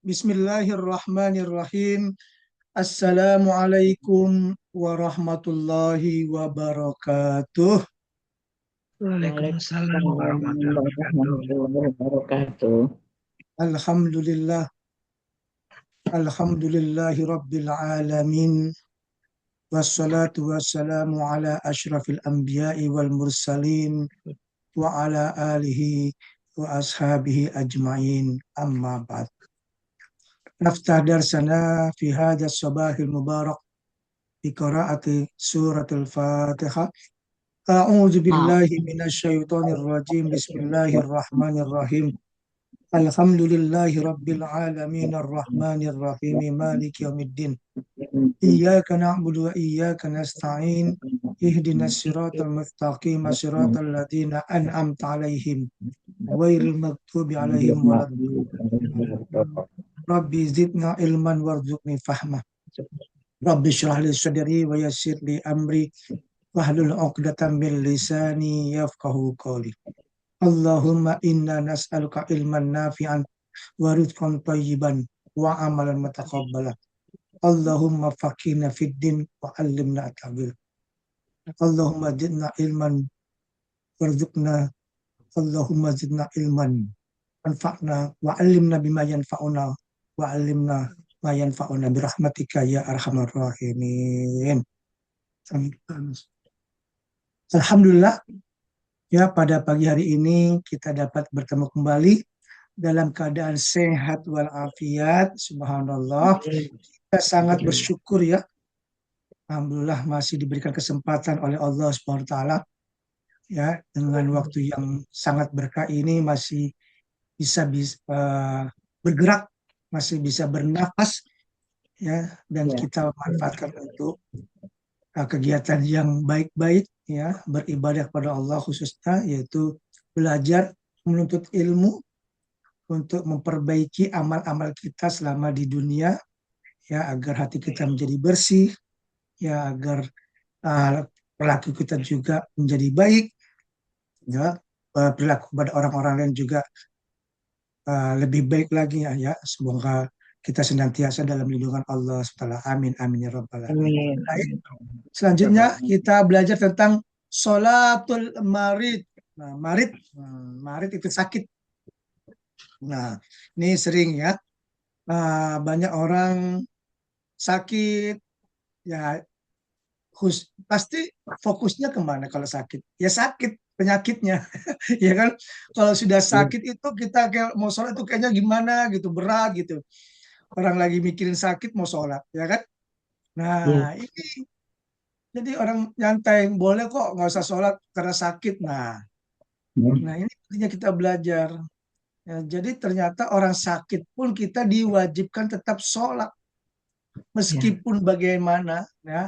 Bismillahirrahmanirrahim. Assalamualaikum warahmatullahi wabarakatuh. Waalaikumsalam Waalaikumsalam warahmatullahi wabarakatuh. warahmatullahi wabarakatuh. Alhamdulillah, alhamdulillahi rabbil alamin. Wassalatu wassalamu ala ashrafil anbiya'i wal mursalin wa ala alihi wa ashabihi ajma'in. Amma ba'd. Naftah darsana fi hadha sabahil mubarak bi qiraati suratul Fatihah. A'udzu billahi minasyaitonir rajim. Bismillahirrahmanirrahim. Alhamdulillahi rabbil alamin arrahmanir rahim maliki yaumiddin. Iyyaka na'budu wa iyyaka nasta'in. Ihdinas siratal mustaqim siratal ladzina an'amta 'alaihim ghairil maghdubi 'alaihim waladdallin. Rabbi zidna ilman warzuqni fahma. Rabbi shrah li sadri wa yassir li amri wahlul 'uqdatam min lisani yafqahu qawli. Allahumma inna nas'aluka ilman nafi'an wa rizqan thayyiban wa amalan mutaqabbalan. Allahumma faqihna fid din wa 'allimna at-ta'wil. Allahumma zidna ilman warzuqna. Allahumma zidna ilman wanfa'na wa 'allimna bima yanfa'una wa 'allimna ma yanfa'una birahmatika ya arhamar rahimin. Alhamdulillah, ya, pada pagi hari ini kita dapat bertemu kembali dalam keadaan sehat walafiat. Subhanallah, kita sangat bersyukur ya. Alhamdulillah masih diberikan kesempatan oleh Allah Subhanahu wa taala ya, dengan waktu yang sangat berkah ini masih bisa bergerak, masih bisa bernafas ya, dan kita manfaatkan untuk kegiatan yang baik-baik ya, beribadah kepada Allah khususnya yaitu belajar menuntut ilmu untuk memperbaiki amal-amal kita selama di dunia ya, agar hati kita menjadi bersih ya, agar perilaku kita juga menjadi baik ya, perilaku kepada orang-orang lain juga lebih baik lagi ya. Semoga kita senantiasa dalam lindungan Allah SWT. Amin amin ya rabbal alamin. Baik, selanjutnya kita belajar tentang sholatul marid. Nah, marid itu sakit. Nah, ini sering ya, banyak orang sakit ya, pasti fokusnya kemana kalau sakit? Ya sakit penyakitnya, ya kan? Kalau sudah sakit itu kita kayak mau sholat itu kayaknya gimana gitu, berat gitu. Orang lagi mikirin sakit mau sholat, ya kan? Nah, ini jadi orang nyantai boleh kok nggak usah sholat karena sakit. Nah ini pentingnya kita belajar. Ya, jadi ternyata orang sakit pun kita diwajibkan tetap sholat meskipun bagaimana ya.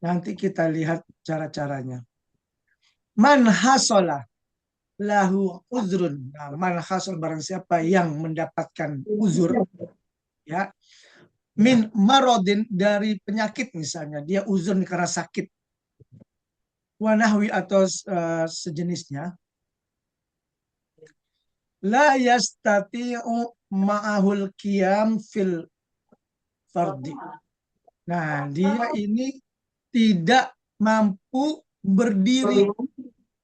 Nanti kita lihat cara-caranya. Man hasolah lahu uzrun. Nah, man hasol barang siapa yang mendapatkan uzur ya, min marodin dari penyakit, misalnya dia uzur karena sakit, wanahwi atau sejenisnya, la yastati'u ma'ahul qiyam fil fardi. Nah, dia ini tidak mampu berdiri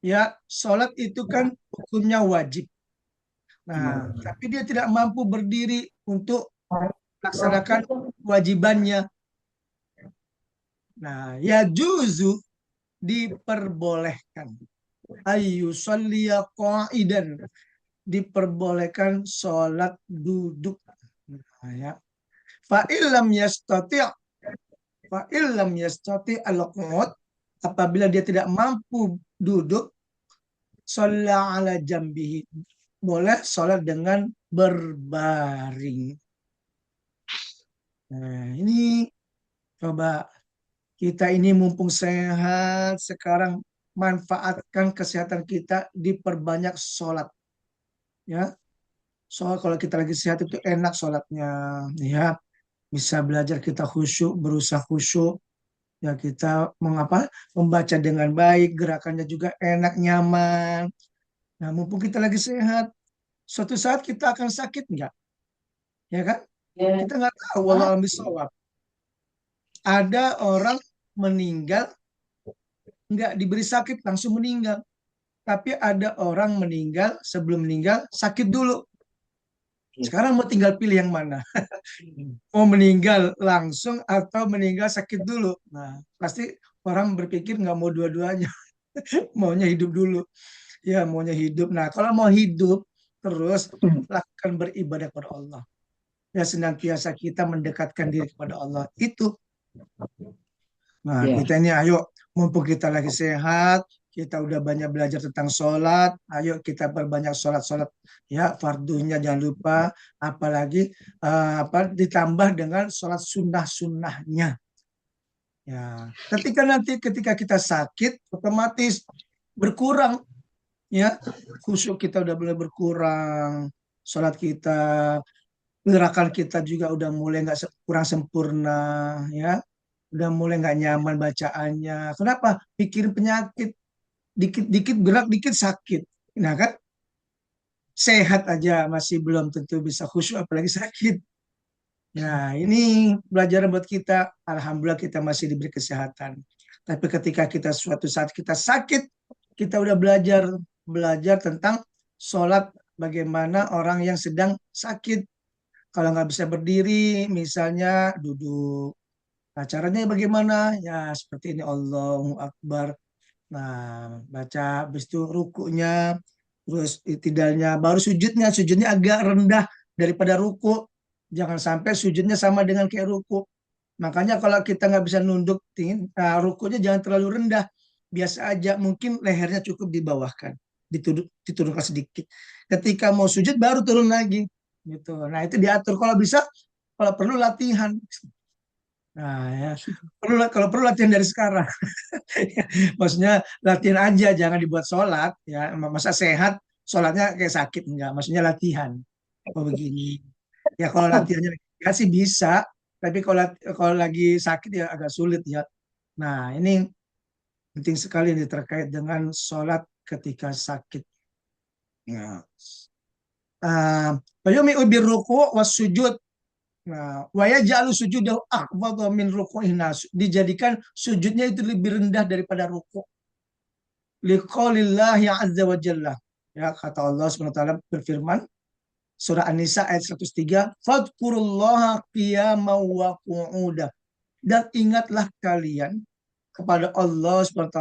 ya. Sholat itu kan hukumnya wajib. Nah, tapi dia tidak mampu berdiri untuk melaksanakan kewajibannya. Nah, ya juzu, diperbolehkan. Ayu sholliya qa'idan, diperbolehkan sholat duduk. Nah, ya. Fa'illam yastati' fa'illam yastati' al-qud, apabila dia tidak mampu duduk, sholla ala jambihi, boleh sholat dengan berbaring. Nah, ini coba kita ini mumpung sehat sekarang, manfaatkan kesehatan kita, diperbanyak sholat ya. Soal kalau kita lagi sehat itu enak sholatnya ya, bisa belajar kita khusyuk, berusaha khusyuk ya, kita mengapa membaca dengan baik, gerakannya juga enak, nyaman. Nah, mumpung kita lagi sehat, suatu saat kita akan sakit enggak? Ya kan? Kita nggak tahu, walau alam bisawab. Ada orang meninggal nggak diberi sakit langsung meninggal, tapi ada orang meninggal sebelum meninggal sakit dulu. Sekarang mau tinggal pilih yang mana, mau meninggal langsung atau meninggal sakit dulu. Nah, pasti orang berpikir nggak mau dua-duanya, maunya hidup dulu. Ya, maunya hidup. Nah, kalau mau hidup terus lakukan beribadah kepada Allah. Ya, senantiasa kita mendekatkan diri kepada Allah. Itu. Nah, Ya, kita ini ayo, mumpung kita lagi sehat, kita udah banyak belajar tentang sholat, ayo kita perbanyak sholat-sholat. Ya, fardunya jangan lupa, apalagi apa ditambah dengan sholat sunnah-sunnahnya. Ya, ketika kita sakit, otomatis berkurang ya, khusyuk kita udah mulai berkurang, sholat kita, gerakan kita juga udah mulai nggak kurang sempurna ya, udah mulai nggak nyaman bacaannya. Kenapa? Pikirin penyakit, dikit-dikit gerak dikit sakit. Nah kan, sehat aja masih belum tentu bisa khusyuk apalagi sakit. Nah, ini pelajaran buat kita. Alhamdulillah kita masih diberi kesehatan. Tapi ketika kita suatu saat kita sakit, kita udah belajar belajar tentang sholat, bagaimana orang yang sedang sakit. Kalau nggak bisa berdiri, misalnya duduk. Nah, caranya bagaimana? Ya, seperti ini, Allahu Akbar. Nah, baca, habis itu rukunya, terus itidalnya, baru sujudnya. Sujudnya agak rendah daripada ruku. Jangan sampai sujudnya sama dengan kayak ruku. Makanya kalau kita nggak bisa nunduk, rukunya jangan terlalu rendah. Biasa aja, mungkin lehernya cukup dibawahkan, diturunkan sedikit. Ketika mau sujud baru turun lagi. Gitu. Nah, itu diatur. Kalau bisa, kalau perlu latihan. Nah, ya. Kalau perlu latihan dari sekarang. Maksudnya latihan aja, jangan dibuat sholat. Ya, masa sehat, sholatnya kayak sakit enggak. Maksudnya latihan. Oh begini. Ya kalau latihannya ya sih bisa, tapi kalau lagi sakit ya agak sulit ya. Nah, ini penting sekali ini terkait dengan sholat ketika sakit. Nah, Fayumi ubir ruku was sujud. Nah, waya jalu sujudahu akbadha min ruku'in nas. Dijadikan sujudnya itu lebih rendah daripada ruku. Liqaulillahi azza wa jalla. Ya, kata Allah SWT berfirman, surah An-Nisa ayat 103, fadkurullaha qiyaman wa qu'uda. Dan ingatlah kalian kepada Allah SWT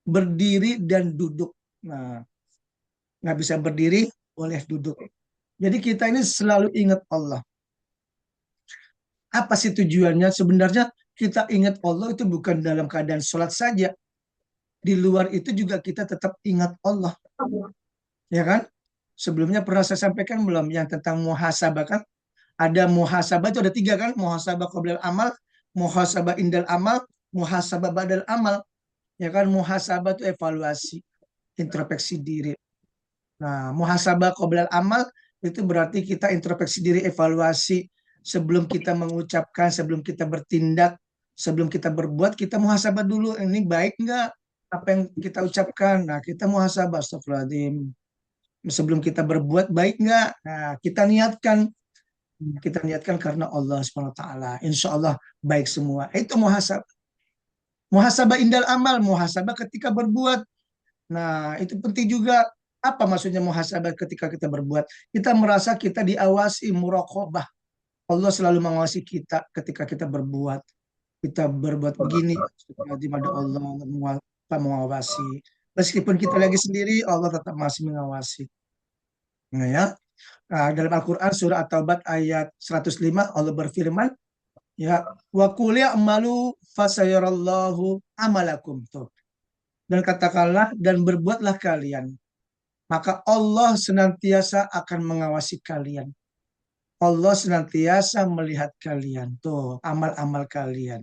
berdiri dan duduk. Nah, nggak bisa berdiri, boleh duduk. Jadi kita ini selalu ingat Allah. Apa sih tujuannya? Sebenarnya kita ingat Allah itu bukan dalam keadaan sholat saja. Di luar itu juga kita tetap ingat Allah. Ya kan? Sebelumnya pernah saya sampaikan belum yang tentang muhasabah kan? Ada muhasabah itu ada tiga kan? Muhasabah qoblal amal, muhasabah indal amal, muhasabah badal amal. Ya kan? Muhasabah itu evaluasi, introspeksi diri. Nah, muhasabah qoblal amal itu berarti kita introspeksi diri, evaluasi sebelum kita mengucapkan, sebelum kita bertindak, sebelum kita berbuat, kita muhasabah dulu. Ini baik nggak apa yang kita ucapkan? Nah, kita muhasabah, astagfirullahaladzim. Sebelum kita berbuat baik nggak? Nah, kita niatkan karena Allah Subhanahu Wa Taala. Insya Allah baik semua. Itu muhasabah. Muhasabah indal amal, muhasabah ketika berbuat. Nah, itu penting juga. Apa maksudnya muhasabah ketika kita berbuat? Kita merasa kita diawasi, muraqabah. Allah selalu mengawasi kita ketika kita berbuat. Kita berbuat begini, di ada Allah mengawasi. Meskipun kita lagi sendiri, Allah tetap masih mengawasi. Nah, ya. Nah, dalam Al-Quran surah At-Taubah ayat 105 Allah berfirman, ya, wa qul ya'malu fasayarallahu amalakum. Tuh. Dan katakanlah dan berbuatlah kalian, maka Allah senantiasa akan mengawasi kalian. Allah senantiasa melihat kalian. Tuh, amal-amal kalian.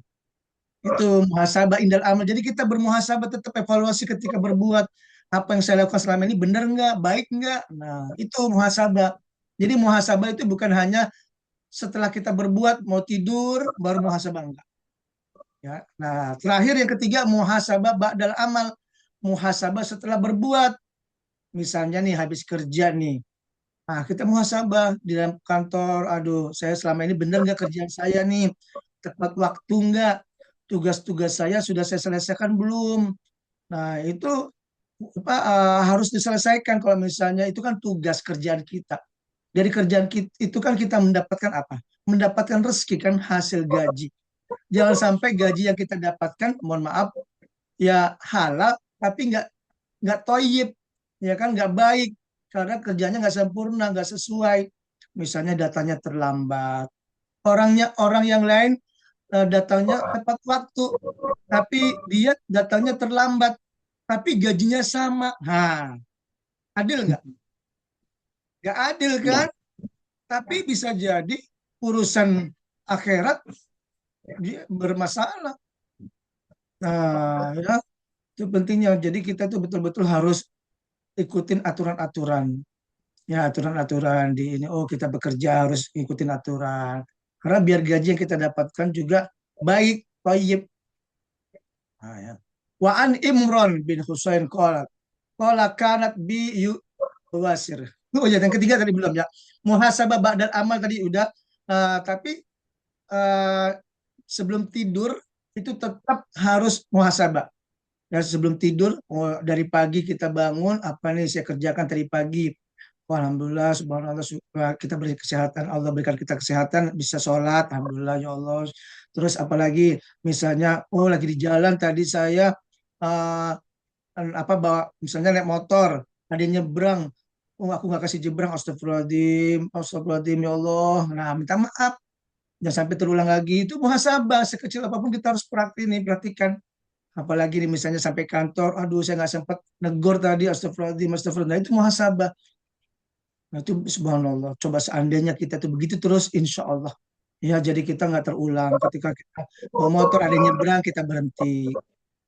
Itu muhasabah indal amal. Jadi kita bermuhasabah, tetap evaluasi ketika berbuat. Apa yang saya lakukan selama ini benar nggak, baik nggak? Nah, itu muhasabah. Jadi muhasabah itu bukan hanya setelah kita berbuat, mau tidur, baru muhasabah enggak. Ya. Nah, terakhir yang ketiga muhasabah ba'dal amal. Muhasabah setelah berbuat. Misalnya nih habis kerja nih, Nah, kita muhasabah di dalam kantor. Aduh, saya selama ini benar nggak kerjaan saya nih? Tepat waktu nggak? Tugas-tugas saya sudah saya selesaikan belum? Nah, itu harus diselesaikan kalau misalnya itu kan tugas kerjaan kita. Dari kerjaan kita, itu kan kita mendapatkan apa? Mendapatkan rezeki kan hasil gaji. Jangan sampai gaji yang kita dapatkan, mohon maaf, ya halal tapi nggak toyib, ya kan nggak baik karena kerjanya nggak sempurna, nggak sesuai. Misalnya datanya terlambat, orang yang lain datangnya tepat waktu, tapi dia datangnya terlambat, tapi gajinya sama. Nah, adil nggak? Nggak adil kan? Tapi bisa jadi urusan akhirat dia bermasalah. Nah, ya itu pentingnya. Jadi kita tuh betul-betul harus ikutin aturan-aturan. Ya, aturan-aturan di ini. Oh, kita bekerja harus ikutin aturan. Karena biar gaji yang kita dapatkan juga baik, thayyib. Nah, ya. Wa an Imron bin Husain qala kanat bi wasir. Oh ya, yang ketiga tadi belum ya. Muhasabah ba'dal amal tadi udah. Tapi eh, sebelum tidur itu tetap harus muhasabah. Ya, sebelum tidur, oh, dari pagi kita bangun, apa nih saya kerjakan tadi pagi. Oh, alhamdulillah, subhanallah, kita beri kesehatan, Allah berikan kita kesehatan, bisa sholat, alhamdulillah ya Allah. Terus apalagi misalnya, oh lagi di jalan tadi saya eh, apa bawa misalnya naik motor, ada yang nyebrang, oh aku nggak kasih jebrang, astagfirullahaladzim, astagfirullahaladzim ya Allah. Nah, minta maaf, jangan sampai terulang lagi. Itu muhasabah, sekecil apapun kita harus perhatikan. Apalagi nih misalnya sampai kantor, aduh saya nggak sempat negor tadi, astagfirullahaladzim, astagfirullah. Nah, itu muhasabah. Nah, itu subhanallah. Coba seandainya kita tuh begitu terus, insya Allah. Ya, jadi kita nggak terulang. Ketika kita bawa motor, ada yang nyebrang, kita berhenti.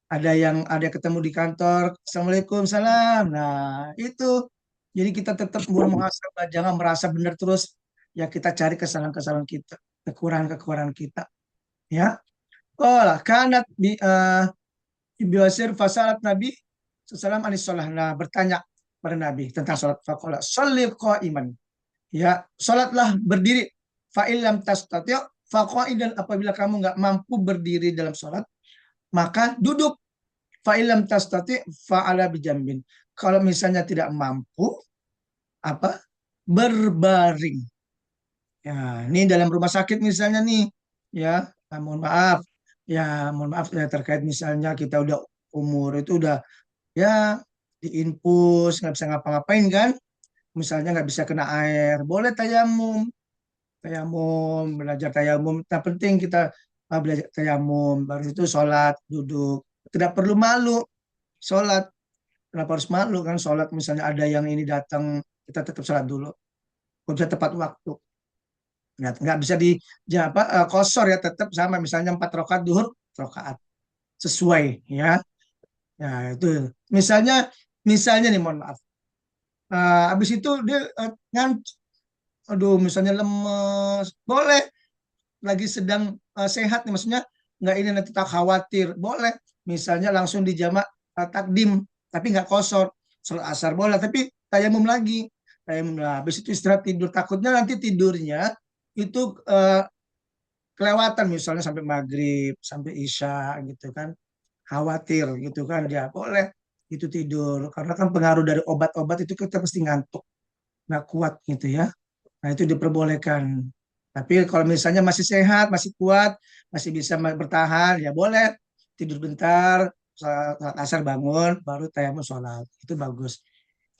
Ada ketemu di kantor, assalamualaikum, salam. Nah, itu. Jadi kita tetap bermuhasabah, jangan merasa benar terus. Ya, kita cari kesalahan-kesalahan kita, kekurangan-kekurangan kita. Ya. Oh lah, kanat biwasir fasalat Nabi Sallam anis sholah. Nah, bertanya pada Nabi tentang sholat. Fakola, sholli iman. Ya, sholatlah berdiri. Fa'ilam tastati' faqaidan, apabila kamu nggak mampu berdiri dalam sholat, maka duduk. Fa'ilam tastati' fa'ala bijambin. Kalau misalnya tidak mampu, apa? Berbaring. Ya, ini dalam rumah sakit misalnya nih, ya, mohon maaf, ya, mohon maaf ya terkait misalnya kita udah umur itu udah ya diinfus nggak bisa ngapa-ngapain kan, misalnya nggak bisa kena air, boleh tayamum, belajar tayamum. Nah, penting kita belajar tayamum, baru itu sholat duduk, tidak perlu malu sholat. Kenapa harus malu kan sholat, misalnya ada yang ini datang, kita tetap sholat dulu, bisa tepat waktu. Nggak bisa di ya, apa, kosor ya, tetap sama misalnya 4 rakaat duhur, rakaat sesuai ya. Ya itu misalnya misalnya nih, mohon maaf, habis itu dia aduh misalnya lemes, boleh, lagi sedang sehat nih, maksudnya nggak ini nanti tak khawatir, boleh misalnya langsung dijamak takdim, tapi nggak kosor, sholat asar boleh, tapi tayamum lagi, tayamum lah, habis itu istirahat tidur, takutnya nanti tidurnya itu kelewatan, misalnya sampai maghrib sampai isya gitu kan, khawatir gitu kan, ya boleh itu tidur, karena kan pengaruh dari obat-obat itu kita pasti ngantuk, nggak kuat gitu ya. Nah, itu diperbolehkan. Tapi kalau misalnya masih sehat, masih kuat, masih bisa bertahan, ya boleh tidur bentar, saat asar bangun, baru tayamum sholat. Itu bagus.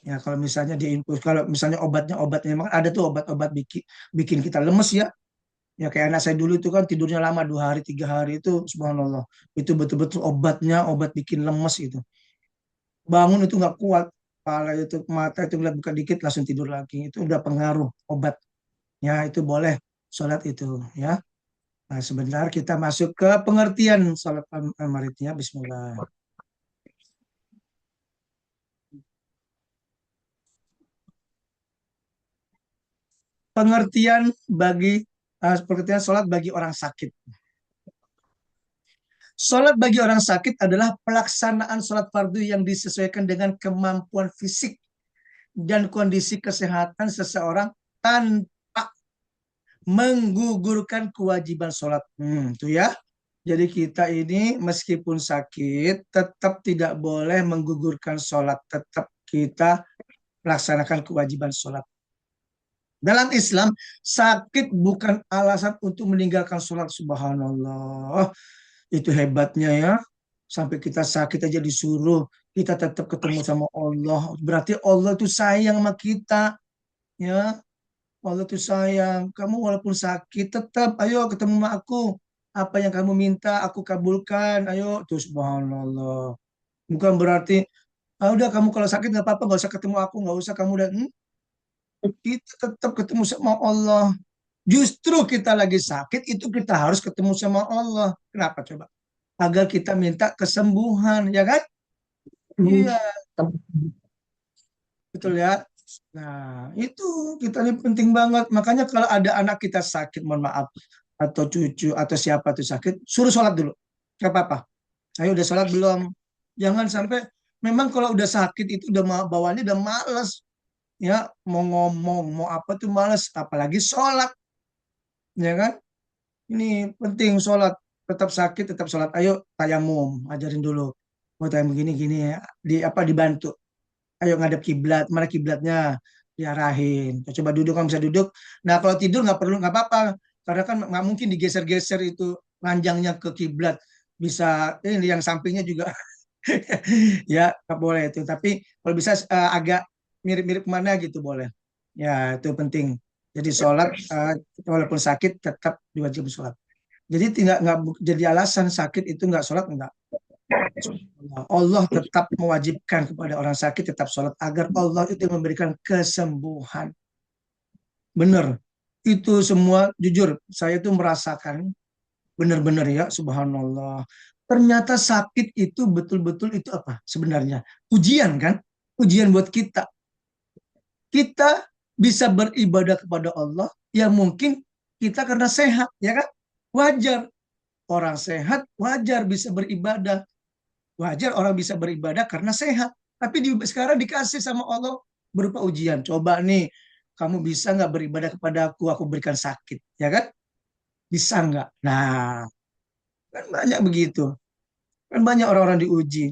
Ya, kalau misalnya diinfus, kalau misalnya obatnya memang ada tuh obat-obat bikin kita lemes ya. Ya kayak anak saya dulu itu kan tidurnya lama, 2 hari, 3 hari itu, subhanallah. Itu betul-betul obatnya, obat bikin lemes itu. Bangun itu nggak kuat, kepala itu, mata itu ngeliat buka dikit langsung tidur lagi. Itu udah pengaruh obat. Ya, itu boleh sholat itu ya. Nah, sebentar kita masuk ke pengertian sholat al-maridnya. Bismillah. Pengertian pengertian sholat bagi orang sakit. Sholat bagi orang sakit adalah pelaksanaan sholat fardu yang disesuaikan dengan kemampuan fisik dan kondisi kesehatan seseorang tanpa menggugurkan kewajiban sholat. Itu ya. Jadi kita ini meskipun sakit, tetap tidak boleh menggugurkan sholat. Tetap kita laksanakan kewajiban sholat. Dalam Islam, sakit bukan alasan untuk meninggalkan sholat. Subhanallah. Itu hebatnya ya. Sampai kita sakit aja disuruh. Kita tetap ketemu sama Allah. Berarti Allah itu sayang sama kita. Ya, Allah itu sayang. Kamu walaupun sakit, tetap ayo ketemu sama aku. Apa yang kamu minta, aku kabulkan. Ayo, tuh subhanallah. Bukan berarti, ah, udah kamu kalau sakit nggak apa-apa, nggak usah ketemu aku, nggak usah kamu udah. Kita tetap ketemu sama Allah. Justru kita lagi sakit, itu kita harus ketemu sama Allah. Kenapa coba? Agar kita minta kesembuhan, ya kan? Iya, betul ya. Nah, itu kita ini penting banget. Makanya kalau ada anak kita sakit, mohon maaf, atau cucu atau siapa tuh sakit, suruh sholat dulu. Gak apa-apa. Ayo udah sholat belum? Jangan sampai memang kalau udah sakit itu udah bawaannya udah males ya mau ngomong mau apa tuh males apalagi sholat ya kan? Ini penting sholat tetap sakit tetap sholat. Ayo tayamum ajarin dulu. Mau tayamum begini gini ya. Di apa dibantu. Ayo ngadep kiblat, mana kiblatnya diarahin. Coba duduk kalau bisa duduk. Nah kalau tidur nggak perlu nggak apa-apa, karena kan nggak mungkin digeser-geser itu ranjangnya ke kiblat. Bisa ini yang sampingnya juga ya nggak boleh itu. Tapi kalau bisa agak mirip-mirip kemana gitu boleh. Ya itu penting. Jadi sholat walaupun sakit tetap diwajibkan sholat. Jadi tidak nggak jadi alasan sakit itu nggak sholat enggak. Allah tetap mewajibkan kepada orang sakit tetap sholat agar Allah itu memberikan kesembuhan. Benar. Itu semua jujur saya itu merasakan benar-benar ya subhanallah. Ternyata sakit itu betul-betul itu apa sebenarnya? Ujian kan? Ujian buat kita. Kita bisa beribadah kepada Allah yang mungkin kita karena sehat ya kan? Wajar orang sehat wajar bisa beribadah. Wajar orang bisa beribadah karena sehat. Tapi sekarang dikasih sama Allah berupa ujian. Coba nih, kamu bisa nggak beribadah kepada aku berikan sakit. Ya kan? Bisa nggak? Nah, kan banyak begitu. Kan banyak orang-orang diuji.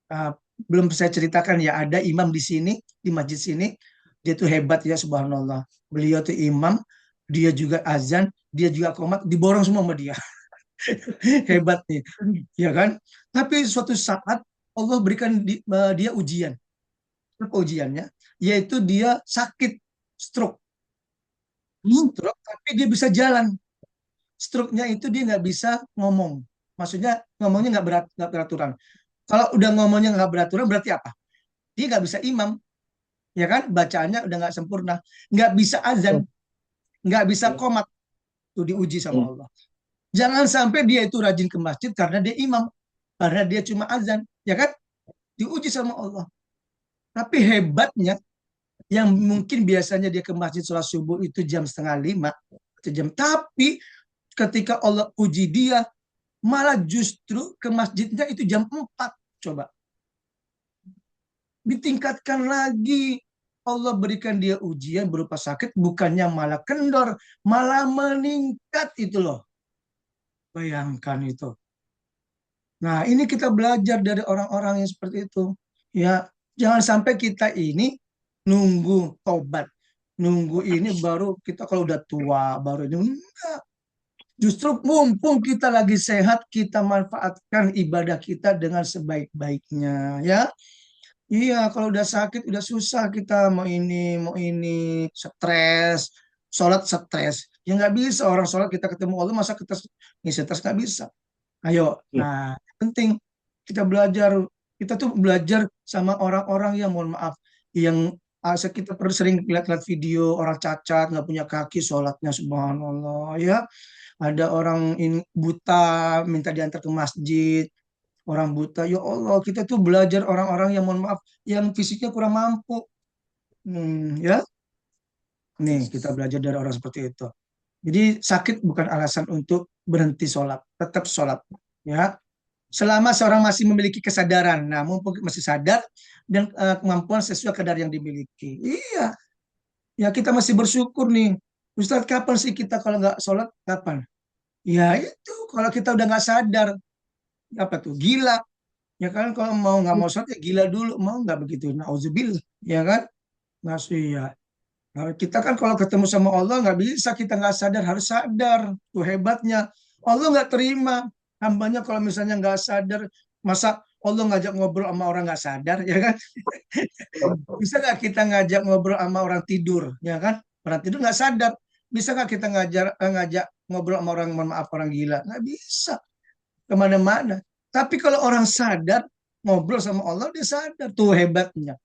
Ah, belum saya ceritakan ya, ada imam di sini, di masjid sini. Dia tuh hebat ya, subhanallah. Beliau tuh imam, dia juga azan, dia juga komat, diborong semua sama dia. Hebat nih, ya kan? Tapi suatu saat Allah berikan dia ujian. Apa ujiannya? Yaitu dia sakit stroke. Stroke, tapi dia bisa jalan. Stroke-nya itu dia nggak bisa ngomong. Maksudnya ngomongnya nggak beraturan. Kalau udah ngomongnya nggak beraturan berarti apa? Dia nggak bisa imam, ya kan? Bacaannya udah nggak sempurna, nggak bisa azan, nggak bisa komat. Itu diuji sama Allah. Jangan sampai dia itu rajin ke masjid karena dia imam, karena dia cuma azan, ya kan? Diuji sama Allah. Tapi hebatnya, yang mungkin biasanya dia ke masjid sholat subuh itu jam setengah lima, atau jam, tapi ketika Allah uji dia, malah justru ke masjidnya itu jam 4. Coba, ditingkatkan lagi. Allah berikan dia ujian berupa sakit, bukannya malah kendor, malah meningkat itu loh. Bayangkan itu. Nah, ini kita belajar dari orang-orang yang seperti itu. Ya, jangan sampai kita ini nunggu tobat. Nunggu ini baru kita kalau udah tua, baru ini. Enggak. Justru mumpung kita lagi sehat, kita manfaatkan ibadah kita dengan sebaik-baiknya. Ya, iya, kalau udah sakit, udah susah kita mau ini, stres, sholat stres. Ya nggak bisa orang sholat kita ketemu Allah, masa kita ini stres nggak bisa. Ayo, nah penting kita belajar. Kita tuh belajar sama orang-orang yang mohon maaf, yang kita pernah sering lihat-lihat video orang cacat nggak punya kaki sholatnya subhanallah ya. Ada orang ini buta minta diantar ke masjid, orang buta. Ya Allah, kita tuh belajar orang-orang yang mohon maaf, yang fisiknya kurang mampu. Ya, nih kita belajar dari orang seperti itu. Jadi sakit bukan alasan untuk berhenti sholat, tetap sholat. Ya, selama seorang masih memiliki kesadaran. Nah, mumpung masih sadar dan kemampuan sesuai kadar yang dimiliki. Iya, ya kita masih bersyukur nih. Ustadz, kapan sih kita kalau nggak sholat, kapan? Ya itu, kalau kita udah nggak sadar, apa tuh, gila. Ya kan, kalau mau nggak mau sholat, ya gila dulu. Mau nggak begitu? Nauzubillah, ya kan? Ngasih ya. Nah, kita kan kalau ketemu sama Allah nggak bisa kita nggak sadar, harus sadar. Tuh hebatnya. Allah nggak terima hambanya kalau misalnya nggak sadar. Masa Allah ngajak ngobrol sama orang nggak sadar, ya kan? Bisa nggak kita ngajak ngobrol sama orang tidur, ya kan? Orang tidur nggak sadar. Bisa nggak kita ngajak ngobrol sama orang, mohon maaf, orang gila? Nggak bisa, kemana-mana. Tapi kalau orang sadar, ngobrol sama Allah, dia sadar. Tuh hebatnya.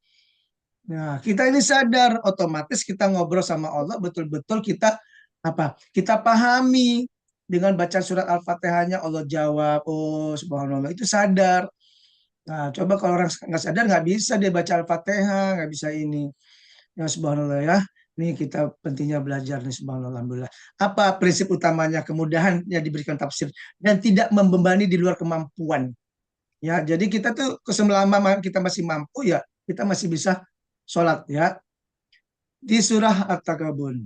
Nah, kita ini sadar, otomatis kita ngobrol sama Allah, betul-betul kita apa? Kita pahami dengan bacaan surat Al-Fatihahnya, Allah jawab, oh subhanallah, itu sadar. Nah, coba kalau orang nggak sadar, nggak bisa dia baca Al-Fatihah, nggak bisa ini. Ya subhanallah ya. Ini kita pentingnya belajar nih, subhanallah, alhamdulillah. Apa prinsip utamanya? Kemudahan yang diberikan tafsir dan tidak membebani di luar kemampuan. Ya, jadi kita tuh selama kita masih mampu ya, kita masih bisa sholat ya. Di surah At-Takabun.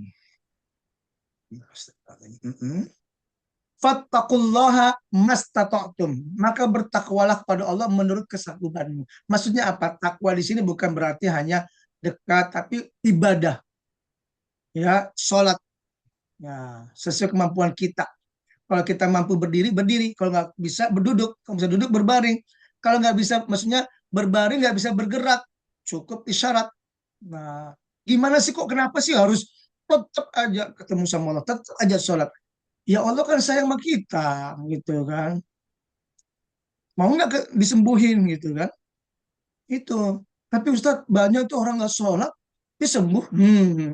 Fattaqullaha mastata'tum. Maka bertakwalah kepada Allah menurut kesanggupanmu. Maksudnya apa? Takwa di sini bukan berarti hanya dekat, tapi ibadah. Ya, sholat. Ya, sesuai kemampuan kita. Kalau kita mampu berdiri, berdiri. Kalau nggak bisa, berduduk. Kalau bisa duduk, berbaring. Kalau nggak bisa, maksudnya berbaring, nggak bisa bergerak. Cukup isyarat. Nah, gimana sih, kok kenapa sih harus tetap aja ketemu sama Allah, tetap aja sholat? Ya Allah kan sayang sama kita, gitu kan. Mau nggak disembuhin, gitu kan. Itu. Tapi Ustadz, banyak tuh orang nggak sholat, dia sembuh.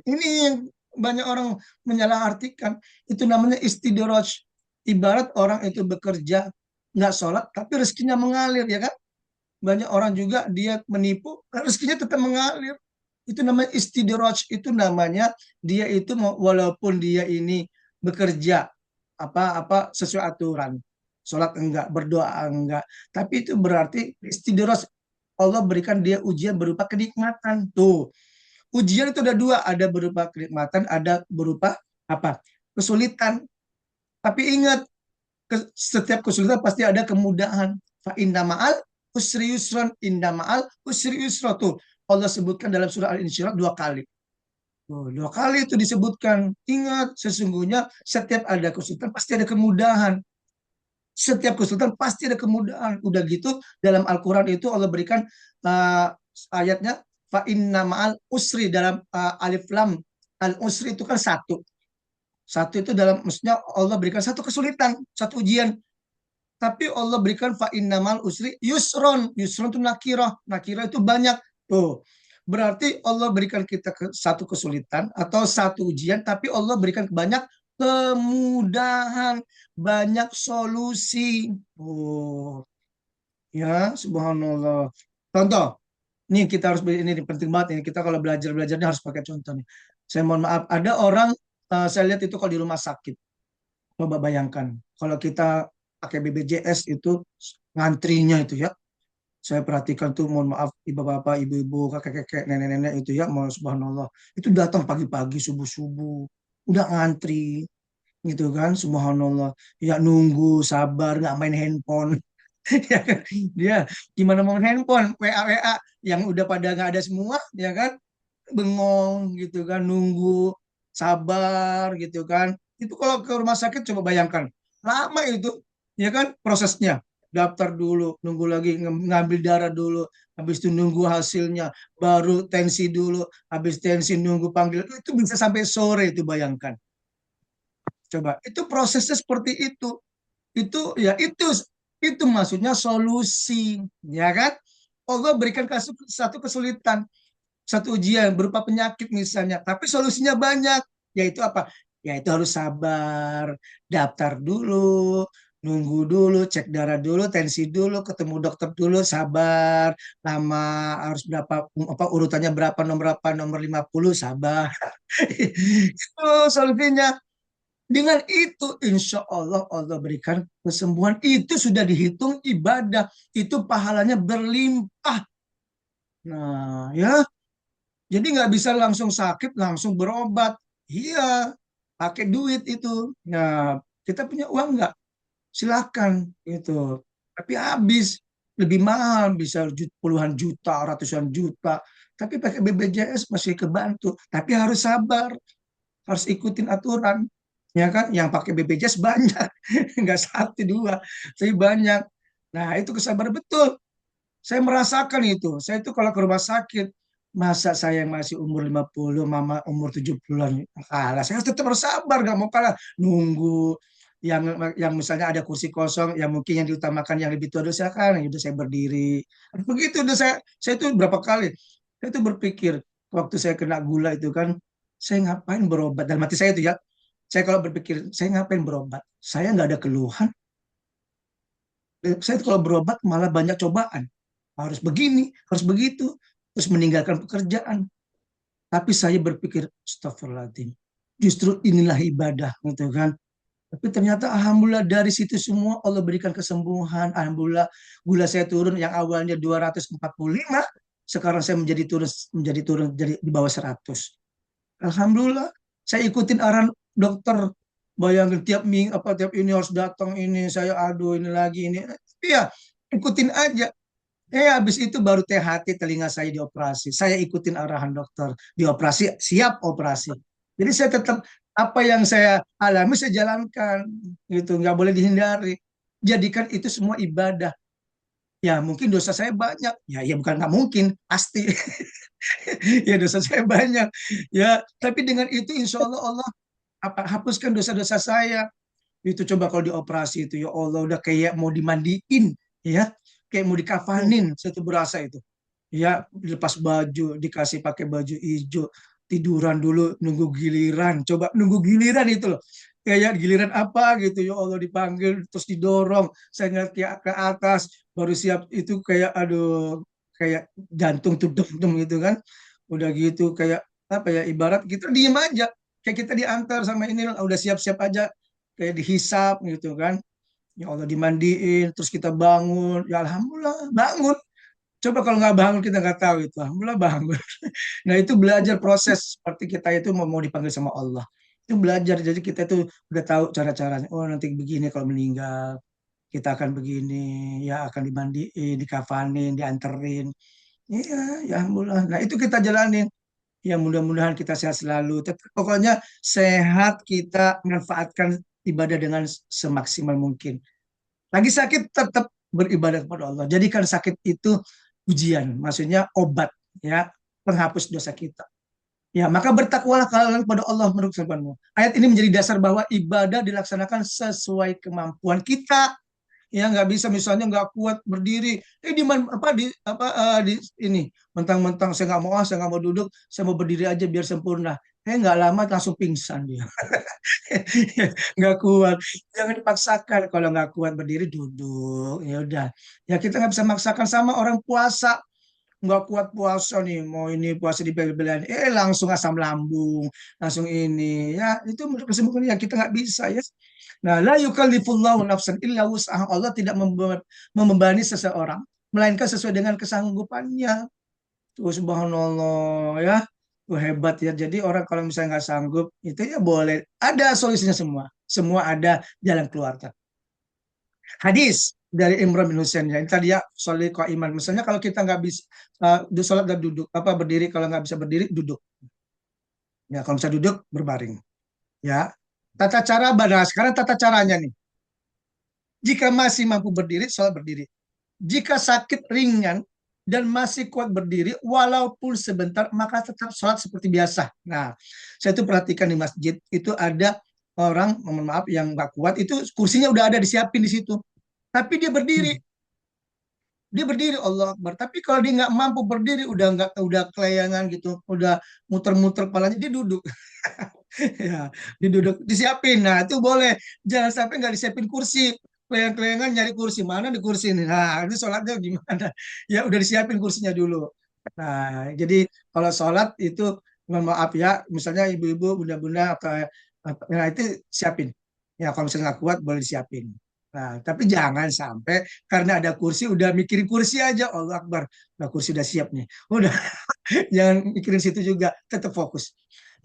Ini yang banyak orang menyalahartikan. Itu namanya istidraj. Ibarat orang itu bekerja, nggak sholat, tapi rezekinya mengalir, ya kan? Banyak orang juga dia menipu, rezekinya tetap mengalir. Itu namanya istidraj. Itu namanya dia itu walaupun dia ini bekerja apa sesuai aturan, sholat enggak, berdoa enggak, tapi itu berarti istidraj. Allah berikan dia ujian berupa kenikmatan. Tuh, ujian itu ada dua, ada berupa kenikmatan, ada berupa apa? Kesulitan. Tapi ingat, setiap kesulitan pasti ada kemudahan. Fa inna ma'al usri yusron, inna ma'al usri yusra. Tuh, Allah sebutkan dalam surah Al-Insyirah dua kali. Tuh, dua kali itu disebutkan. Ingat, sesungguhnya setiap ada kesulitan pasti ada kemudahan. Setiap kesulitan pasti ada kemudahan. Udah gitu, dalam Al-Quran itu Allah berikan uh, ayatnya, fa inna ma'al usri, dalam alif lam al usri itu kan satu. Satu itu dalam, maksudnya Allah berikan satu kesulitan, satu ujian. Tapi Allah berikan fa inna ma'al usri yusron. Yusron itu nakirah. Nakirah itu banyak. Tuh. Berarti Allah berikan kita satu kesulitan atau satu ujian, tapi Allah berikan banyak kemudahan, banyak solusi. Oh, ya, subhanallah. Contoh, nih kita harus, ini penting banget ini, kita kalau belajarnya harus pakai contoh nih. Saya mohon maaf, ada orang, saya lihat itu kalau di rumah sakit. Coba bayangkan, kalau kita pakai BPJS itu ngantrinya itu ya. Saya perhatikan tuh, mohon maaf, ibu bapak, ibu-ibu, kakek-kakek, nenek-nenek itu ya, mau subhanallah. Itu datang pagi-pagi, subuh-subuh. Udah ngantri, gitu kan, subhanallah. Ya nunggu, sabar, nggak main handphone. Ya kan? Dia gimana mau main handphone, WA WA yang udah pada nggak ada semua, ya kan, bengong gitu kan, nunggu, sabar gitu kan. Itu kalau ke rumah sakit coba bayangkan, lama itu, ya kan, prosesnya. Daftar dulu, nunggu lagi, ngambil darah dulu, habis itu nunggu hasilnya, baru tensi dulu, habis tensi nunggu panggil, itu bisa sampai sore itu, bayangkan. Coba, itu prosesnya seperti itu. Itu ya, itu maksudnya solusi, ya kan? Allah berikan satu kesulitan, satu ujian berupa penyakit misalnya, tapi solusinya banyak, yaitu apa? Yaitu harus sabar, daftar dulu, nunggu dulu, cek darah dulu, tensi dulu, ketemu dokter dulu, sabar, lama, harus berapa, apa urutannya, berapa, nomor 50, sabar. Itu solusinya. Dengan itu, insya Allah Allah berikan kesembuhan. Itu sudah dihitung ibadah. Itu pahalanya berlimpah. Nah, ya, jadi nggak bisa langsung sakit, langsung berobat. Iya, pakai duit itu. Nah, kita punya uang nggak? Silakan itu. Tapi habis lebih mahal, bisa puluhan juta, ratusan juta. Tapi pakai BPJS masih kebantu. Tapi harus sabar, harus ikutin aturan. Ya kan, yang pakai BPJS banyak, nggak satu dua, tapi banyak. Nah, itu kesabaran betul. Saya merasakan itu. Saya itu kalau ke rumah sakit, masa saya yang masih umur 50, mama umur 70-an, kalah. Saya harus tetap bersabar, nggak mau kalah. Nunggu yang misalnya ada kursi kosong, yang mungkin yang diutamakan yang lebih tua dulu silakan, ya udah saya berdiri. Begitu udah saya itu berapa kali. Saya itu berpikir waktu saya kena gula itu kan, saya ngapain berobat? Dalam hati saya itu ya, saya kalau berpikir, saya ngapain berobat? Saya nggak ada keluhan. Saya kalau berobat malah banyak cobaan. Harus begini, harus begitu, terus meninggalkan pekerjaan. Tapi saya berpikir, astagfirullahaladzim, justru inilah ibadah, gitu kan. Tapi ternyata alhamdulillah dari situ semua Allah berikan kesembuhan. Alhamdulillah gula saya turun yang awalnya 245, sekarang saya menjadi turun jadi di bawah 100. Alhamdulillah, saya ikutin arahan dokter. Bayangin tiap minggu apa tiap ini harus datang ini saya aduh ini lagi ini. Iya, ikutin aja. Habis itu baru THT telinga saya dioperasi. Saya ikutin arahan dokter. Dioperasi, siap operasi. Jadi saya tetap apa yang saya alami saya jalankan gitu, nggak boleh dihindari. Jadikan itu semua ibadah. Ya mungkin dosa saya banyak. Ya bukan nggak mungkin, pasti. Ya dosa saya banyak. Ya, tapi dengan itu insya Allah Allah apa hapuskan dosa-dosa saya. Itu coba kalau dioperasi itu ya Allah udah kayak mau dimandiin, ya, kayak mau dikafanin. Saya tuh berasa itu. Ya, dilepas baju, dikasih pakai baju hijau, tiduran dulu, nunggu giliran. Coba nunggu giliran itu loh. Kayak giliran apa gitu, ya Allah dipanggil, terus didorong. Saya ngeliat ke atas, baru siap itu kayak, aduh, kayak jantung tuh dem gitu kan. Udah gitu kayak apa ya, ibarat kita diem aja. Kayak kita diantar sama ini, udah siap-siap aja. Kayak dihisap gitu kan. Ya Allah dimandiin, terus kita bangun. Ya Alhamdulillah, bangun. Coba kalau nggak bangun kita nggak tahu itu. Alhamdulillah bangun. Nah itu belajar proses seperti kita itu mau dipanggil sama Allah. Itu belajar. Jadi kita itu udah tahu cara-caranya. Oh nanti begini kalau meninggal. Kita akan begini. Ya akan dimandiin, dikafanin, dianterin. Iya, ya Alhamdulillah. Nah itu kita jalanin. Ya mudah-mudahan kita sehat selalu. Pokoknya sehat kita manfaatkan ibadah dengan semaksimal mungkin. Lagi sakit tetap beribadah kepada Allah. Jadikan sakit itu ujian, maksudnya obat, ya, penghapus dosa kita. Ya, maka bertakwalah kalian kepada Allah menurut firman-Mu. Ayat ini menjadi dasar bahwa ibadah dilaksanakan sesuai kemampuan kita. Ya, nggak bisa misalnya nggak kuat berdiri. Di mana apa di ini mentang-mentang saya nggak mau saya nggak mau duduk, saya mau berdiri aja biar sempurna. Nggak lama langsung pingsan dia. Nggak kuat, jangan dipaksakan. Kalau nggak kuat berdiri duduk, ya udah. Ya kita nggak bisa maksakan. Sama orang puasa, nggak kuat puasa nih, mau ini puasa di bel-belan, langsung asam lambung, langsung ini, ya itu menurut kesimpulan yang kita nggak bisa ya. Nah, la yukallifullahu nafsan illa wus'aha. Allah tidak membebani seseorang melainkan sesuai dengan kesanggupannya. Tuh subhanallah ya. Tuh hebat ya. Jadi orang kalau misalnya nggak sanggup itu ya boleh. Ada solusinya semua. Semua ada jalan keluarnya. Hadis dari Imran bin Husain ya. Tadi ya soal iman. Misalnya kalau kita nggak bisa sholat dan duduk apa berdiri, kalau nggak bisa berdiri duduk. Ya kalau bisa duduk berbaring. Ya. Tata cara badan. Sekarang tata caranya nih. Jika masih mampu berdiri, sholat berdiri. Jika sakit ringan dan masih kuat berdiri, walaupun sebentar, maka tetap sholat seperti biasa. Nah, saya tuh perhatikan di masjid, itu ada orang, mohon maaf, yang nggak kuat, itu kursinya udah ada disiapin di situ. Tapi dia berdiri Allah Akbar. Tapi kalau dia nggak mampu berdiri, udah kelayangan gitu, udah muter-muter kepalanya, dia duduk. Ya, diduduk, disiapin. Nah, itu boleh. Jangan sampai nggak disiapin kursi. Kelayang-kelayangan nyari kursi. Mana di kursi ini? Nah, itu sholatnya gimana? Ya, udah disiapin kursinya dulu. Nah, jadi kalau sholat itu, mohon maaf ya, misalnya ibu-ibu, bunda-bunda, atau Nah, itu siapin. Ya, kalau misalnya nggak kuat, boleh disiapin. Nah, tapi jangan sampai karena ada kursi, udah mikirin kursi aja. Allah Akbar. Nah, kursi udah siap nih. Udah, jangan mikirin situ juga. Tetap fokus.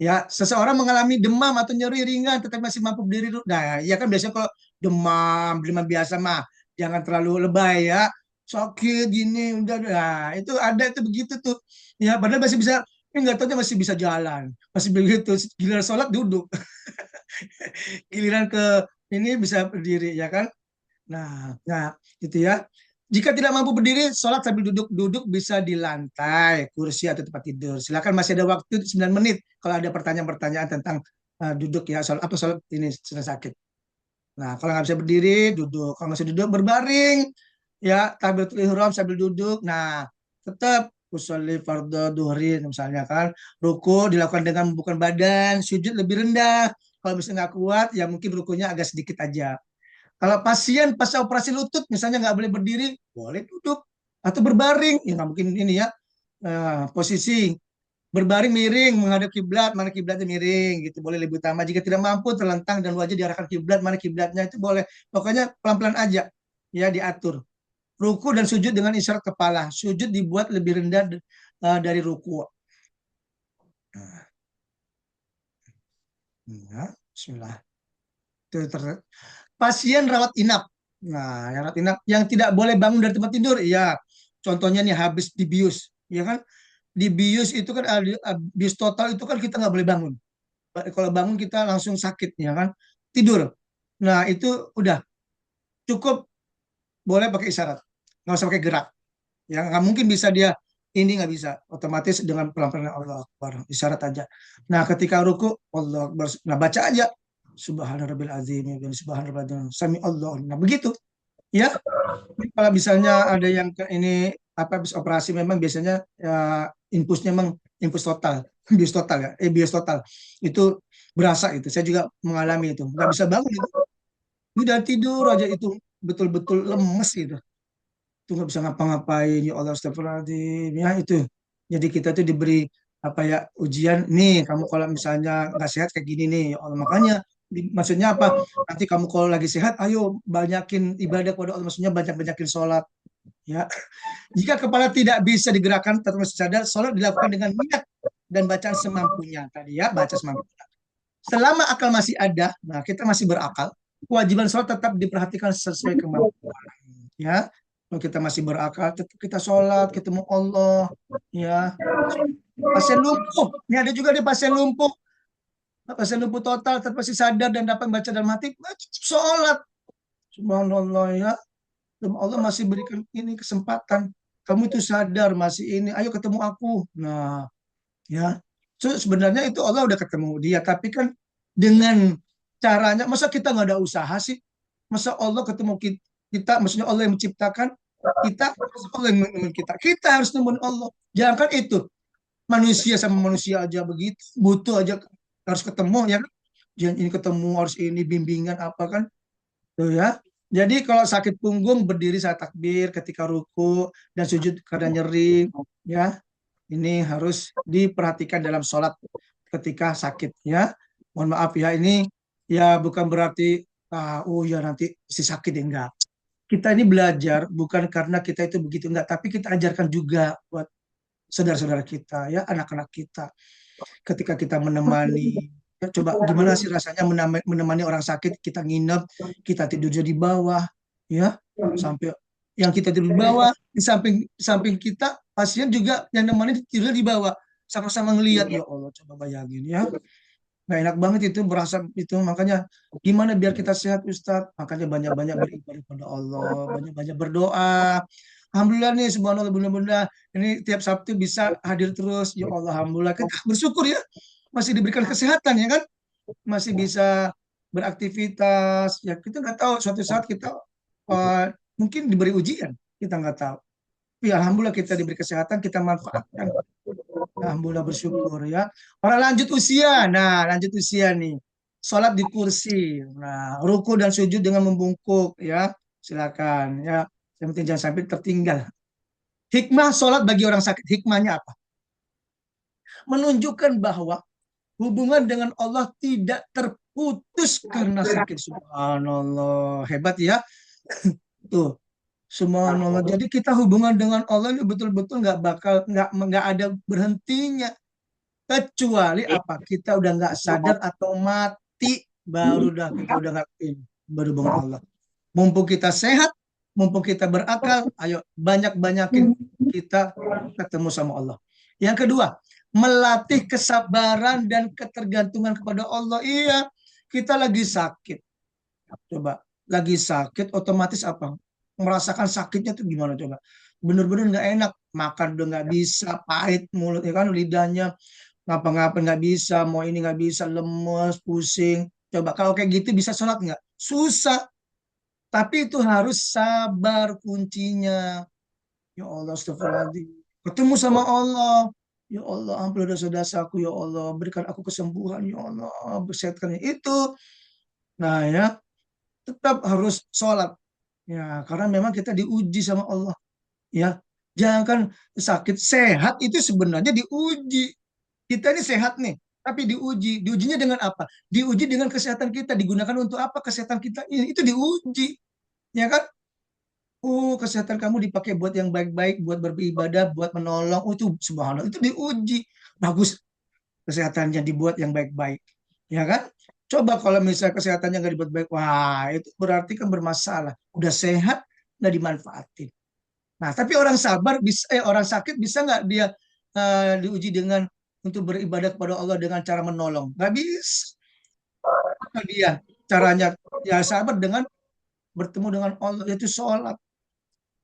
Ya, seseorang mengalami demam atau nyeri ringan, tetap masih mampu berdiri. Nah, ya kan biasanya kalau demam, demam biasa mah, jangan terlalu lebay ya. Sakit gini, udah. Nah, itu ada itu begitu tuh. Ya, padahal masih bisa, nggak tahu dia masih bisa jalan. Masih begitu. Giliran sholat duduk. Giliran ke ini bisa berdiri ya kan. Nah, gitu ya. Jika tidak mampu berdiri, sholat sambil duduk-duduk bisa di lantai, kursi atau tempat tidur. Silakan, masih ada waktu 9 menit kalau ada pertanyaan-pertanyaan tentang duduk ya, sholat apa sholat ini sedang sakit. Nah, kalau nggak bisa berdiri, duduk. Kalau nggak bisa duduk, berbaring. Ya, takbiratul ihram sambil duduk. Nah, tetap usolli fardhu duhrin misalnya kan. Ruku dilakukan dengan membuka badan, sujud lebih rendah. Kalau misalnya nggak kuat, ya mungkin rukunya agak sedikit aja. Kalau pasien pas operasi lutut, misalnya nggak boleh berdiri, boleh duduk atau berbaring. Ya nggak mungkin ini ya. Posisi berbaring miring menghadap kiblat, mana kiblatnya miring gitu, boleh lebih utama. Jika tidak mampu terlentang dan wajah diarahkan kiblat, mana kiblatnya itu boleh. Pokoknya pelan-pelan aja ya, diatur. Ruku dan sujud dengan isyarat kepala. Sujud dibuat lebih rendah dari ruku. Nah, ya, Bismillah. Pasien rawat inap. Nah, yang rawat inap yang tidak boleh bangun dari tempat tidur, ya. Contohnya nih habis dibius, ya kan? Dibius itu kan bius total itu kan kita nggak boleh bangun. Kalau bangun kita langsung sakit, ya kan? Tidur. Nah, itu udah cukup, boleh pakai isyarat, nggak usah pakai gerak. Ya nggak mungkin bisa dia ini, nggak bisa. Otomatis dengan pelan-pelan Allah Akbar, isyarat aja. Nah, ketika ruku Allah Akbar, nah baca aja Subhana rabbil azim, subhana rabbil azim, sami Allah. Nah, begitu ya. Kalau misalnya ada yang ini apa habis operasi, memang biasanya ya, impusnya memang impus total, bius total ya, bius total itu berasa itu. Saya juga mengalami itu, nggak bisa bangun itu, udah tidur aja itu, betul-betul lemes gitu, itu nggak bisa ngapa-ngapain. Ya Allah, astagfirullahaladzim ya itu. Jadi kita tuh diberi apa ya, ujian nih, kamu kalau misalnya nggak sehat kayak gini nih, ya Allah. Makanya maksudnya apa, nanti kamu kalau lagi sehat, ayo banyakin ibadah kepada Allah, maksudnya banyak-banyakin sholat ya. Jika kepala tidak bisa digerakkan tetap masih sadar, sholat dilakukan dengan niat dan bacaan semampunya. Tadi ya, baca semampunya. Selama akal masih ada, nah kita masih berakal, kewajiban sholat tetap diperhatikan sesuai kemampuan. Ya, kalau kita masih berakal, tetap kita sholat, ketemu Allah. Ya, pasien lumpuh, ini ada juga nih pasien lumpuh. Pasien lumpuh total, tetap masih sadar dan dapat membaca dalam hati, sholat. Subhanallah ya. Allah masih berikan ini kesempatan. Kamu itu sadar masih ini, ayo ketemu aku. Nah, ya. So, sebenarnya itu Allah udah ketemu dia, tapi kan dengan caranya, masa kita nggak ada usaha sih? Masa Allah ketemu kita, maksudnya Allah yang menciptakan kita, masa Allah yang menemukan kita. Kita harus nemuin Allah. Jangan kan itu, manusia sama manusia aja begitu, butuh aja harus ketemu ya kan? Jangan ini ketemu harus ini bimbingan apa kan? Tuh ya. Jadi kalau sakit punggung berdiri saat takbir, ketika ruku dan sujud karena nyeri, ya ini harus diperhatikan dalam sholat ketika sakit ya. Mohon maaf ya, ini ya bukan berarti oh ya nanti si sakit ya, enggak. Kita ini belajar bukan karena kita itu begitu, enggak, tapi kita ajarkan juga buat saudara-saudara kita ya, anak-anak kita. Ketika kita menemani, ya coba gimana sih rasanya menemani orang sakit, kita nginep, kita tidur di bawah, ya, sampai yang kita tidur di bawah, di samping kita pasien juga yang nemani tidur di bawah, sama-sama ngelihat. Ya Allah, coba bayangin ya, nggak enak banget itu, berasa itu. Makanya gimana biar kita sehat Ustadz, makanya banyak-banyak beribadah pada Allah, banyak-banyak berdoa. Alhamdulillah nih, subhanallah, benar-benar ini tiap Sabtu bisa hadir terus. Ya Allah, alhamdulillah, kita bersyukur ya, masih diberikan kesehatan ya kan, masih bisa beraktivitas. Ya kita nggak tahu suatu saat kita uh, mungkin diberi ujian, kita nggak tahu. Ya alhamdulillah kita diberi kesehatan, kita manfaatkan. Alhamdulillah, bersyukur ya. Orang lanjut usia, nah lanjut usia nih, sholat di kursi, nah ruku dan sujud dengan membungkuk ya, silakan ya. Yang penting jangan sampai tertinggal. Hikmah sholat bagi orang sakit, hikmahnya apa? Menunjukkan bahwa hubungan dengan Allah tidak terputus putus karena sakit. Subhanallah, hebat ya. Tuh, subhanallah. Jadi kita hubungan dengan Allah ini betul-betul nggak ada berhentinya. Kecuali apa? Kita udah nggak sadar atau mati, baru dah kita udah nggak berhubungan Allah. Mumpung kita sehat, mumpung kita berakal, ayo banyak-banyakin kita ketemu sama Allah. Yang kedua, melatih kesabaran dan ketergantungan kepada Allah. Iya, kita lagi sakit. Coba, lagi sakit, otomatis apa? Merasakan sakitnya tuh gimana coba? Bener-bener nggak enak, makan udah nggak bisa, pahit mulut, ya kan lidahnya, ngapa-ngapain nggak bisa, mau ini nggak bisa, lemes, pusing. Coba kalau kayak gitu bisa sholat nggak? Susah. Tapi itu harus sabar kuncinya. Ya Allah, astagfirullahaladzim. Ketemu sama Allah. Ya Allah, ampun dosa-dosaku. Ya Allah, berikan aku kesembuhan. Ya Allah, bersehatkan itu. Nah ya, tetap harus sholat. Ya, karena memang kita diuji sama Allah. Ya, jangan kan sakit. Sehat itu sebenarnya diuji. Kita ini sehat nih, tapi diuji. Diujinya dengan apa? Diuji dengan kesehatan kita. Digunakan untuk apa kesehatan kita ini? Itu diuji. Ya kan? Oh, kesehatan kamu dipakai buat yang baik-baik, buat beribadah, buat menolong. Oh, itu subhanallah, itu diuji. Bagus kesehatannya dibuat yang baik-baik. Ya kan? Coba kalau misalnya kesehatannya nggak dibuat baik, wah itu berarti kan bermasalah. Udah sehat, nggak dimanfaatin. Nah, tapi orang sabar bisa, orang sakit bisa nggak dia diuji dengan untuk beribadah kepada Allah dengan cara menolong? Nggak bisa. Apa dia caranya? Ya sabar dengan bertemu dengan Allah, yaitu sholat.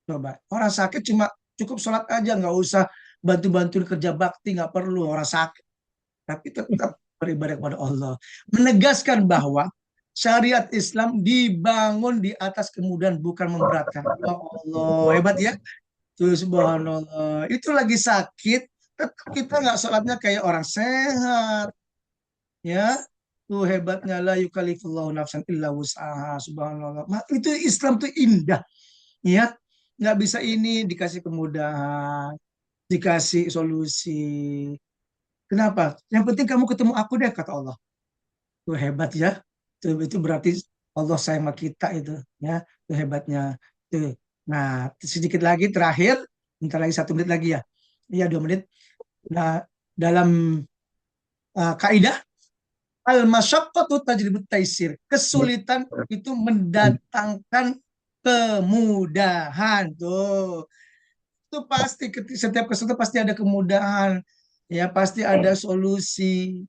Coba orang sakit cuma cukup sholat aja, nggak usah bantu-bantuin kerja bakti, nggak perlu orang sakit. Tapi tetap beribadah kepada Allah. Menegaskan bahwa syariat Islam dibangun di atas kemudahan, bukan memberatkan. Ya Allah, hebat ya. Tuh, subhanallah. Itu lagi sakit, tetap kita nggak sholatnya kayak orang sehat. Ya, tuh hebatnya la yukallifullahu nafsan illa wus'aha. Subhanallah. Itu Islam tuh indah. Ya, nggak bisa ini dikasih kemudahan, dikasih solusi. Kenapa? Yang penting kamu ketemu aku deh, kata Allah. Itu hebat ya. Itu berarti Allah sayang sama kita itu, ya. Itu hebatnya. Tuh. Nah, sedikit lagi terakhir, bentar lagi 1 menit lagi ya. Iya 2 menit. Nah, dalam kaidah al-masyaqqatu tajlibut taisir. Kesulitan itu mendatangkan kemudahan. Tuh. Itu pasti setiap kesulitan pasti ada kemudahan, ya pasti ada solusi.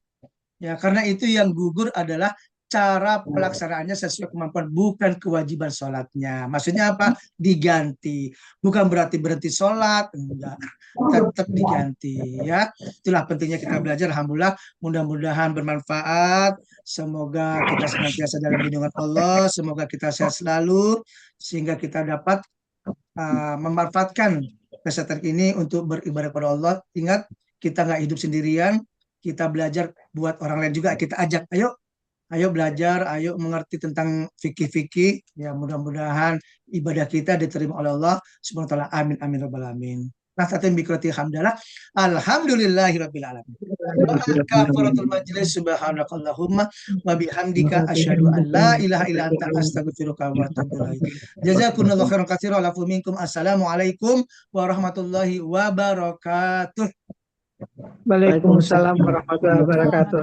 Ya, karena itu yang gugur adalah cara pelaksanaannya sesuai kemampuan, bukan kewajiban sholatnya. Maksudnya apa? Diganti. Bukan berarti berhenti sholat, enggak. Tetap diganti. Ya, itulah pentingnya kita belajar. Alhamdulillah, mudah-mudahan bermanfaat. Semoga kita senantiasa dalam lindungan Allah. Semoga kita sehat selalu, sehingga kita dapat memanfaatkan kesehatan ini untuk beribadah kepada Allah. Ingat, kita nggak hidup sendirian, kita belajar buat orang lain juga. Kita ajak, ayo, ayo belajar, ayo mengerti tentang fikih-fikih. Ya mudah-mudahan ibadah kita diterima oleh Allah Subhanahu wa taala. Amin amin rabbal alamin. Nah, tatim bikrati hamdalah. Alhamdulillahi rabbil alamin. Wa kafaratul majlis subhanakallahumma wa bihamdika asyhadu an la ilaha illa anta astaghfiruka wa atubu ilaik. Jazakumullahu khairan katsiran wa minkum. Assalamualaikum warahmatullahi wabarakatuh. Waalaikumsalam warahmatullahi wabarakatuh.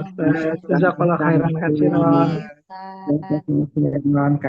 Jazakallah khairan katsiran. Waalaikumsalam.